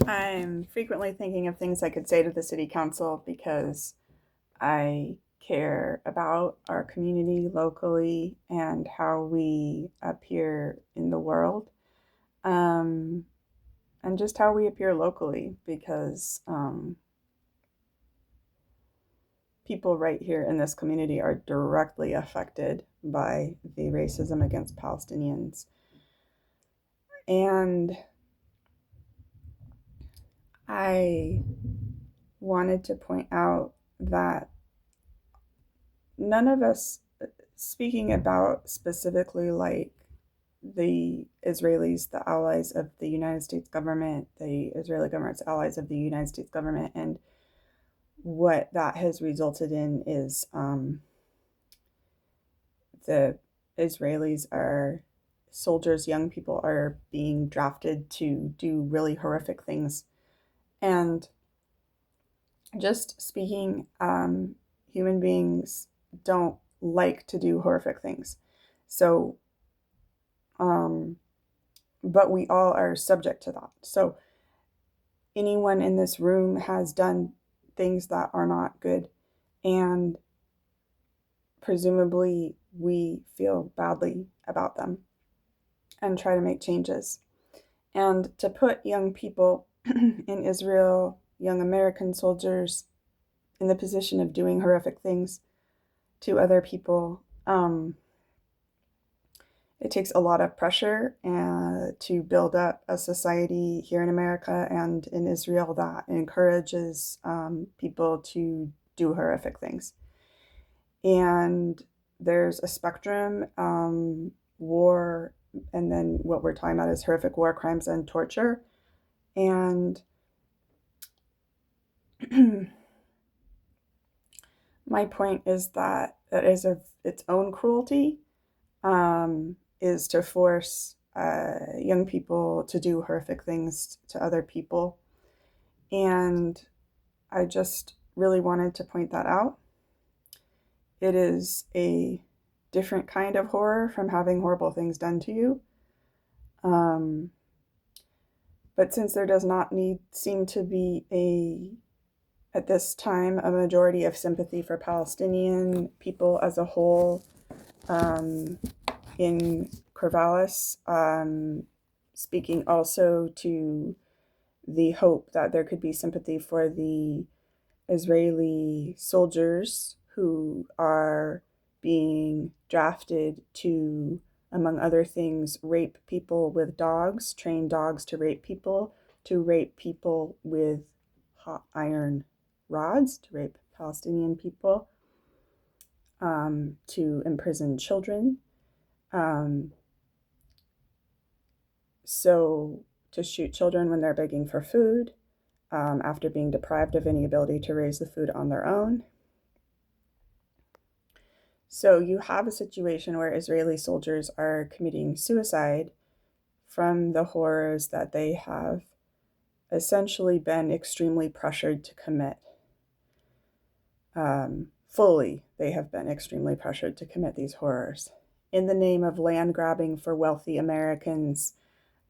I'm frequently thinking of things I could say to the city council because I care about our community locally and how we appear in the world, um, and just how we appear locally because people right here in this community are directly affected by the racism against Palestinians. And I wanted to point out that none of us, speaking about specifically like the Israelis, the allies of the United States government, the Israeli government's allies of the United States government, and what that has resulted in is the Israelis are soldiers, young people are being drafted to do really horrific things. And just speaking, human beings don't like to do horrific things. So, um, but we all are subject to that. So, anyone in this room has done things that are not good, and presumably we feel badly about them and try to make changes. And to put young people in Israel, young American soldiers, in the position of doing horrific things to other people, it takes a lot of pressure to build up a society here in America and in Israel that encourages people to do horrific things. And there's a spectrum, war, and then what we're talking about is horrific war crimes and torture. And my point is that that is of its own cruelty, is to force young people to do horrific things to other people. And I just really wanted to point that out. It is a different kind of horror from having horrible things done to you. Um, but since there does not seem to be at this time, a majority of sympathy for Palestinian people as a whole, in Corvallis, speaking also to the hope that there could be sympathy for the Israeli soldiers who are being drafted to, among other things, rape people with dogs, train dogs to rape people with hot iron rods, to rape Palestinian people, to imprison children. So to shoot children when they're begging for food, after being deprived of any ability to raise the food on their own. So you have a situation where Israeli soldiers are committing suicide from the horrors that they have essentially been extremely pressured to commit. Fully, they have been extremely pressured to commit these horrors in the name of land grabbing for wealthy Americans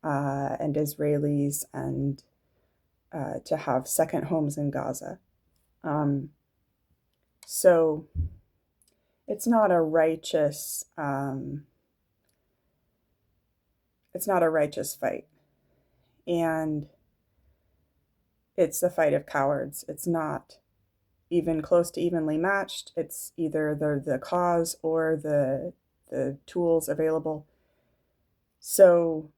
and Israelis, and to have second homes in Gaza. So it's not a righteous fight, and it's a fight of cowards. It's not even close to evenly matched. It's either the cause or the tools available. So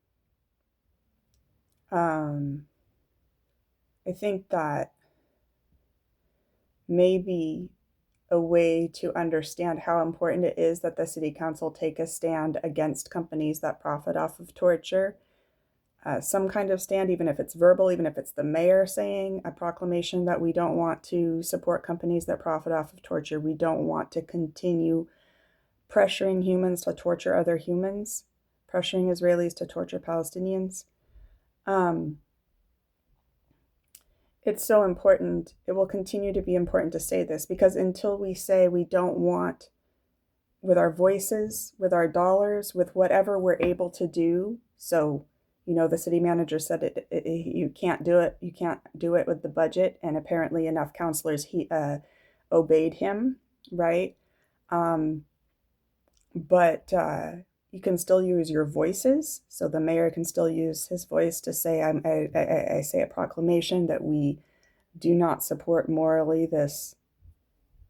I think that maybe a way to understand how important it is that the city council take a stand against companies that profit off of torture, some kind of stand, even if it's verbal, even if it's the mayor saying a proclamation that we don't want to support companies that profit off of torture. We don't want to continue pressuring humans to torture other humans, pressuring Israelis to torture Palestinians. It's so important. It will continue to be important to say this, because until we say we don't want, with our voices, with our dollars, with whatever we're able to do, so, The city manager said you can't do it. You can't do it with the budget, and apparently enough counselors obeyed him, right? Um, but you can still use your voices. So the mayor can still use his voice to say, I say a proclamation that we do not support morally this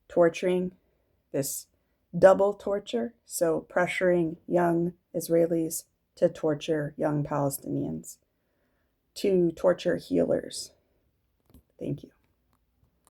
torturing, this double torture. So pressuring young Israelis to torture young Palestinians, to torture healers. Thank you.